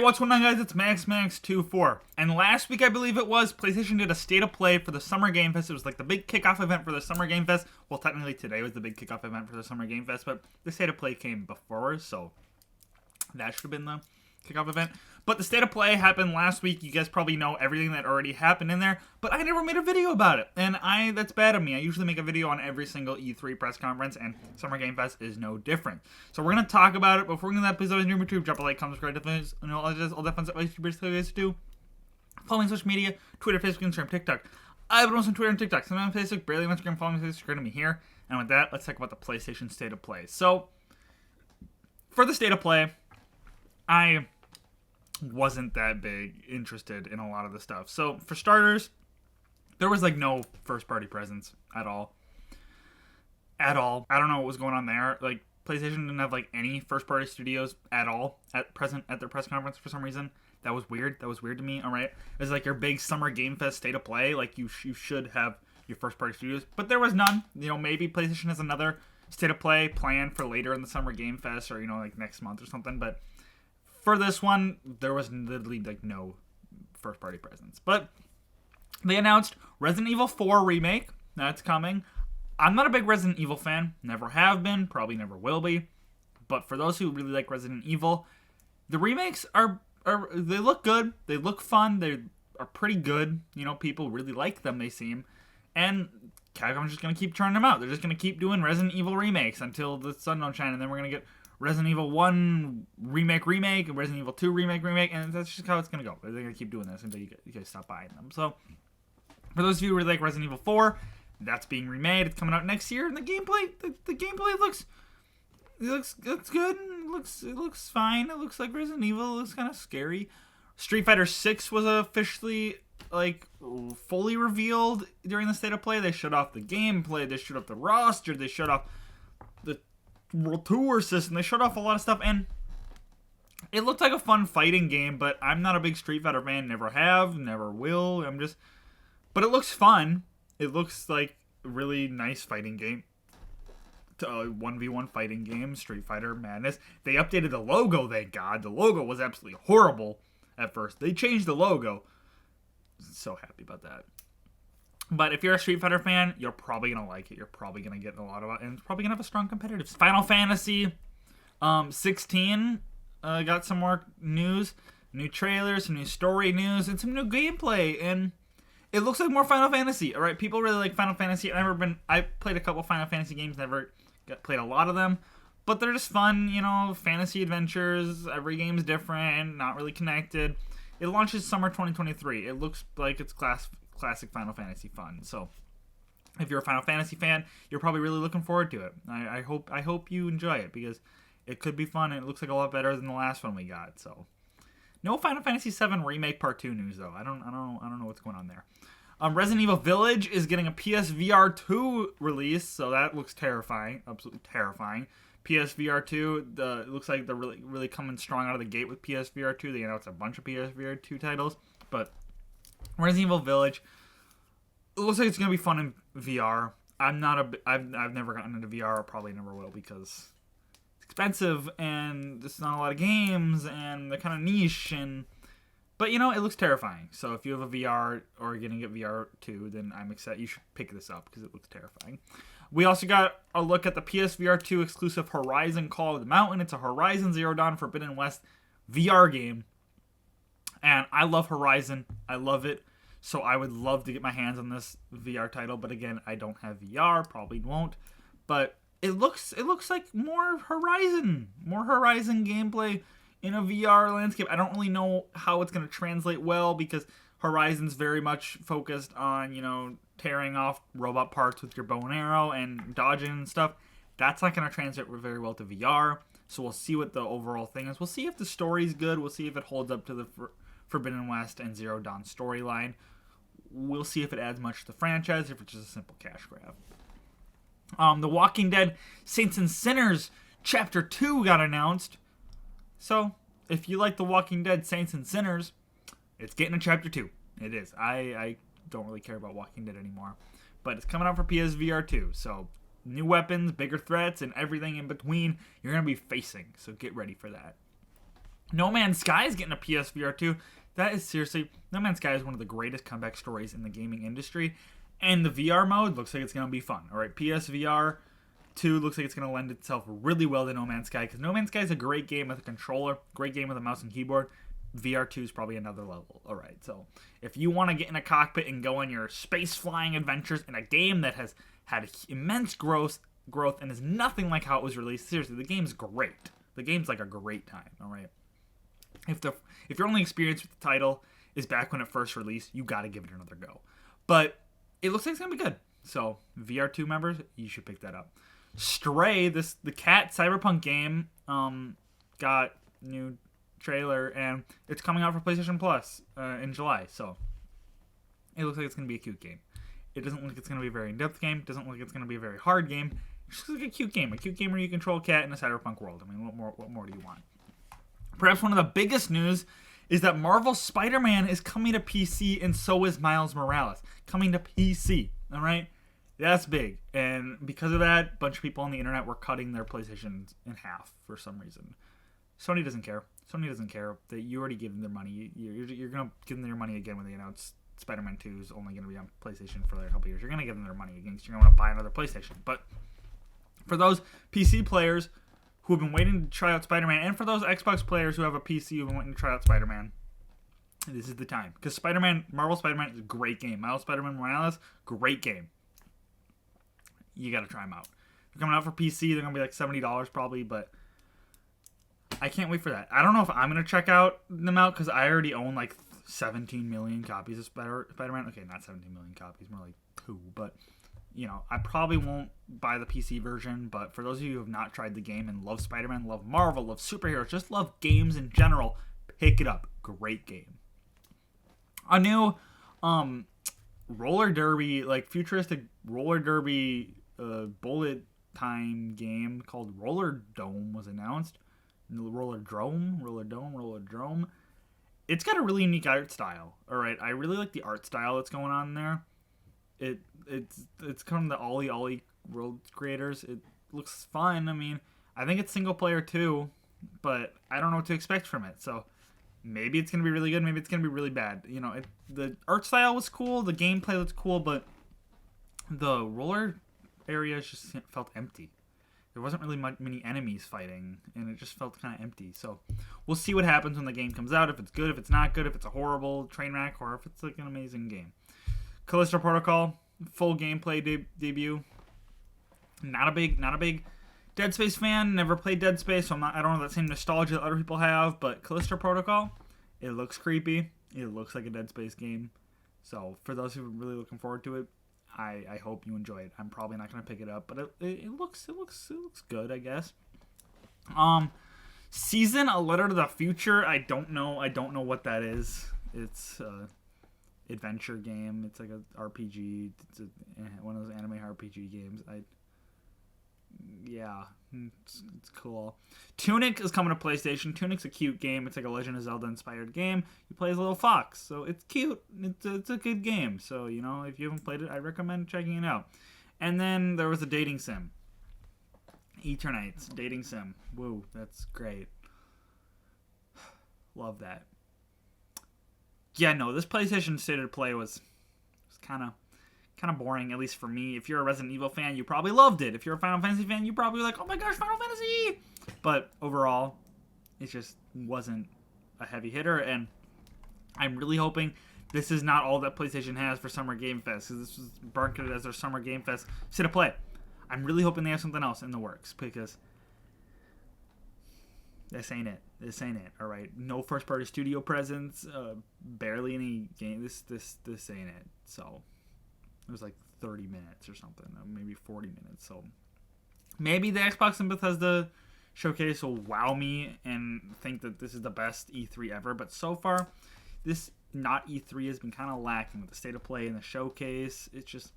what's going on, guys? It's Max24. And last week, I believe it was, PlayStation did a State of Play for the Summer Game Fest. It was like the big kickoff event for the Summer Game Fest. Well, technically today was the big kickoff event for the Summer Game Fest, but the State of Play came before, so that should have been the kickoff event. But the State of Play happened last week. You guys probably know everything that already happened in there, but I never made a video about it. And that's bad of me. I usually make a video on every single E3 press conference, and Summer Game Fest is no different. So we're going to talk about it. Before we get to that, please always remember to drop a like, comment, subscribe, all that fun stuff YouTubers tell you guys to do. Follow me on social media, Twitter, Facebook, Instagram, TikTok. I have most on Twitter and TikTok. Sometimes on Facebook, barely on Instagram. Follow me on Facebook, you're going to be here. And with that, let's talk about the PlayStation State of Play. So, for the State of Play, I wasn't that big interested in a lot of the stuff. So, for starters, there was like no first party presence at all. I don't know what was going on there. Like, PlayStation didn't have like any first party studios at all at their press conference for some reason. That was weird. That was weird to me. All right. It's like your big Summer Game Fest State of Play. Like, you should have your first party studios, but there was none. You know, maybe PlayStation has another State of Play planned for later in the Summer Game Fest, or, you know, like next month or something, but for this one, there was literally like no first party presence. But they announced Resident Evil 4 Remake. That's coming. I'm not a big Resident Evil fan. Never have been. Probably never will be. But for those who really like Resident Evil, the remakes are they look good. They look fun. They are pretty good. You know, people really like them, they seem. And Capcom's just going to keep churning them out. They're just going to keep doing Resident Evil remakes until the sun don't shine. And then we're going to get Resident Evil 1 remake, and Resident Evil 2 remake, and that's just how it's going to go. They're going to keep doing this until you guys stop buying them. So, for those of you who really like Resident Evil 4, that's being remade. It's coming out next year, and the gameplay looks good. It looks fine. It looks like Resident Evil. It looks kind of scary. Street Fighter 6 was officially like fully revealed during the State of Play. They showed off the gameplay. They showed off the roster. They showed off the World Tour system. They showed off a lot of stuff, and it looked like a fun fighting game, but I'm not a big Street Fighter fan. Never have, never will. But it looks fun. It looks like a really nice fighting game. 1v1 fighting game, Street Fighter Madness. They updated the logo, thank God. The logo was absolutely horrible at first. They changed the logo. So happy about that. But if you're a Street Fighter fan, you're probably going to like it. You're probably going to get a lot of it. And it's probably going to have a strong competitive. Final Fantasy 16 got some more news. New trailers, some new story news, and some new gameplay. And it looks like more Final Fantasy. All right, people really like Final Fantasy. I played a couple Final Fantasy games, never played a lot of them. But they're just fun, you know, fantasy adventures. Every game's different, not really connected. It launches summer 2023. It looks like it's classic Final Fantasy fun. So if you're a Final Fantasy fan, you're probably really looking forward to it. I hope you enjoy it, because it could be fun, and it looks like a lot better than the last one we got. So no Final Fantasy VII Remake Part 2 news though. I don't know what's going on there. Resident Evil Village is getting a PSVR 2 release, so that looks terrifying, absolutely terrifying. PSVR 2, it looks like they're really coming strong out of the gate with PSVR 2. They announced a bunch of PSVR 2 titles, but Resident Evil Village, it looks like it's gonna be fun in VR. I've never gotten into VR, probably never will, because it's expensive and there's not a lot of games and they're kind of niche. But you know, it looks terrifying. So if you have a VR or you're gonna get VR 2, then I'm excited. You should pick this up because it looks terrifying. We also got a look at the PSVR 2 exclusive Horizon Call of the Mountain. It's a Horizon Zero Dawn Forbidden West VR game. And I love Horizon. I love it. So I would love to get my hands on this VR title. But again, I don't have VR. Probably won't. But it looks like more Horizon gameplay in a VR landscape. I don't really know how it's going to translate well, because Horizon's very much focused on, you know, tearing off robot parts with your bow and arrow and dodging and stuff. That's not going to translate very well to VR. So we'll see what the overall thing is. We'll see if the story's good. We'll see if it holds up to the Forbidden West and Zero Dawn storyline. We'll see if it adds much to the franchise, if it's just a simple cash grab. The Walking Dead Saints and Sinners Chapter 2 got announced. So, if you like The Walking Dead Saints and Sinners, it's getting a Chapter 2. It is. I don't really care about Walking Dead anymore. But it's coming out for PSVR 2. So, new weapons, bigger threats, and everything in between you're going to be facing. So, get ready for that. No Man's Sky is getting a PSVR 2. That is seriously, No Man's Sky is one of the greatest comeback stories in the gaming industry. And the VR mode looks like it's going to be fun. All right, PSVR 2 looks like it's going to lend itself really well to No Man's Sky, because No Man's Sky is a great game with a controller, great game with a mouse and keyboard. VR 2 is probably another level. All right, so if you want to get in a cockpit and go on your space flying adventures in a game that has had immense growth and is nothing like how it was released, seriously, the game's great. The game's like a great time. All right. If your only experience with the title is back when it first released, you got to give it another go. But it looks like it's gonna be good. So VR2 members, you should pick that up. Stray, the cat cyberpunk game, got new trailer, and it's coming out for PlayStation Plus in July. So it looks like it's gonna be a cute game. It doesn't look like it's gonna be a very in-depth game. It doesn't look like it's gonna be a very hard game. It just looks like a cute game where you control a cat in a cyberpunk world. I mean, what more do you want? Perhaps one of the biggest news is that Marvel's SpiderMan is coming to PC, and so is Miles Morales. Coming to PC, all right? That's big. And because of that, a bunch of people on the internet were cutting their PlayStations in half for some reason. Sony doesn't care. Sony doesn't care that you already gave them their money. You're going to give them their money again when they announce Spider-Man 2 is only going to be on PlayStation for like a couple years. You're going to give them their money again because you're going to want to buy another PlayStation. But for those PC players who have been waiting to try out Spider-Man, and for those Xbox players who have a PC who have been waiting to try out Spider-Man, this is the time. Because Marvel Spider-Man is a great game. Miles Spider-Man Morales, great game. You got to try them out. They're coming out for PC. They're going to be like $70 probably, but I can't wait for that. I don't know if I'm going to check them out because I already own like 17 million copies of Spider-Man. Okay, not 17 million copies, more like 2, but you know, I probably won't buy the PC version, but for those of you who have not tried the game and love Spider-Man, love Marvel, love superheroes, just love games in general, pick it up. Great game. A new roller derby, like futuristic roller derby bullet time game called Roller Dome was announced. Roller Drome. It's got a really unique art style. All right, I really like the art style that's going on there. It's come from the Ollie World creators. It looks fun. I mean, I think it's single player too, but I don't know what to expect from it. So maybe it's gonna be really good. Maybe it's gonna be really bad. You know, the art style was cool. The gameplay was cool, but the roller areas just felt empty. There wasn't really many enemies fighting, and it just felt kind of empty. So we'll see what happens when the game comes out. If it's good, if it's not good, if it's a horrible train wreck, or if it's like an amazing game. Callisto Protocol, full gameplay debut. Not a big Dead Space fan. Never played Dead Space, so I don't have that same nostalgia that other people have. But Callisto Protocol, it looks creepy. It looks like a Dead Space game. So for those who are really looking forward to it, I hope you enjoy it. I'm probably not gonna pick it up, but it looks good, I guess. Season A Letter to the Future. I don't know what that is. It's adventure game. It's like a RPG. It's one of those anime RPG games. It's cool. Tunic is coming to PlayStation. Tunic's a cute game. It's like a Legend of Zelda inspired game. You play as a little fox, so it's cute. It's a good game. So you know, if you haven't played it, I recommend checking it out. And then there was a dating sim. Eternites dating sim. Woo, that's great. Love that. Yeah, no, this PlayStation State of Play was kind of boring, at least for me. If you're a Resident Evil fan, you probably loved it. If you're a Final Fantasy fan, you probably were like, oh my gosh, Final Fantasy! But overall, it just wasn't a heavy hitter, and I'm really hoping this is not all that PlayStation has for Summer Game Fest, because this was marketed as their Summer Game Fest State of Play. I'm really hoping they have something else in the works, because this ain't it. All right, no first-party studio presence, barely any game. This ain't it. So it was like 30 minutes or something, maybe 40 minutes. So maybe the Xbox and Bethesda showcase will wow me and think that this is the best E3 ever. But so far, this not E3 has been kind of lacking with the State of Play and the showcase. It's just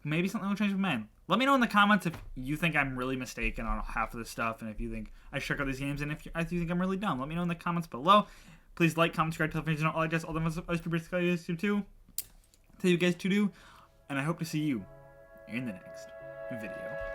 maybe something will change with men. Let me know in the comments if you think I'm really mistaken on half of this stuff, and if you think I should check out these games, and if you think I'm really dumb. Let me know in the comments below. Please like, comment, subscribe, tell friends, all the others to basically too. Tell you guys to do, and I hope to see you in the next video.